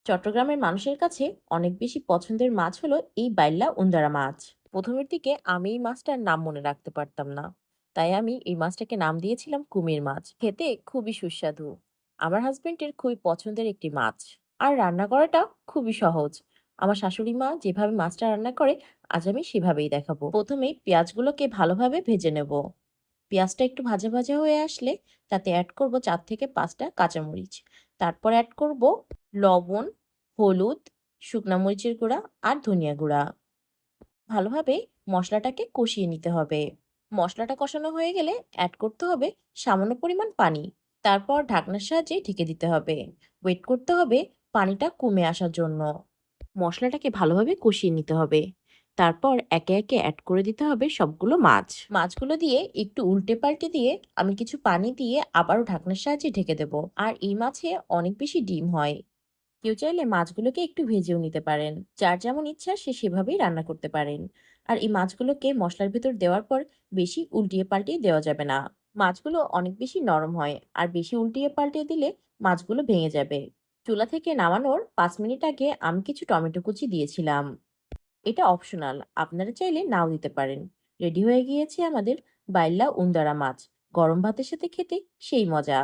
চট্টগ্রামের মানুষের কাছে অনেক বেশি পছন্দের মাছ হলো এই বাইল্লা উন্দারা মাছ। প্রথমের দিকে আমি এই মাছটার নাম মনে রাখতে পারতাম না, তাই আমি এই মাছটাকে নাম দিয়েছিলাম কুমির মাছ। খেতে খুবই সুস্বাদু, আমার হাজবেন্ডের খুবই পছন্দের একটি মাছ। আর রান্না করাটা খুবই সহজ। আমার শাশুড়ি মা যেভাবে মাছটা রান্না করে, আজ আমি সেভাবেই দেখাবো। প্রথমেই পেঁয়াজগুলোকে ভালোভাবে ভেজে নেব। পেঁয়াজটা একটু ভাজা ভাজা হয়ে আসলে তাতে অ্যাড করব 4 থেকে 5টা কাঁচামরিচ। তারপর অ্যাড করব লবণ, হলুদ, শুকনা মরিচের গুঁড়া আর ধনিয়া গুঁড়া। ভালোভাবে মশলাটাকে কষিয়ে নিতে হবে। মশলাটা কষানো হয়ে গেলে অ্যাড করতে হবে সামান্য পরিমাণ পানি। তারপর ঢাকনার সাহায্যে ঢেকে দিতে হবে। ওয়েট করতে হবে পানিটা কমে আসার জন্য। মশলাটাকে ভালোভাবে কষিয়ে নিতে হবে। তারপর একে একে অ্যাড করে দিতে হবে সবগুলো মাছ। মাছগুলো দিয়ে একটু উল্টে পাল্টে দিয়ে আমি কিছু পানি দিয়ে আবারও ঢাকনার সাহায্যে ঢেকে দেব। আর এই মাছে অনেক বেশি ডিম হয়। কেউ চাইলে মাছগুলোকে একটু ভেজেও নিতে পারেন। যার যেমন ইচ্ছা সে সেভাবেই রান্না করতে পারেন। আর এই মাছগুলোকে মশলার ভেতর দেওয়ার পর বেশি উল্টিয়ে পাল্টিয়ে দেওয়া যাবে না। মাছগুলো অনেক বেশি নরম হয়, আর বেশি উল্টিয়ে পাল্টিয়ে দিলে মাছগুলো ভেঙে যাবে। চুলা থেকে নামানোর 5 মিনিট আগে আমি কিছু টমেটো কুচি দিয়েছিলাম। এটা অপশনাল, আপনারা চাইলে নাও দিতে পারেন। রেডি হয়ে গিয়েছে আমাদের বাইল্লা উন্দারা মাছ। গরম ভাতের সাথে খেতে সেই মজা।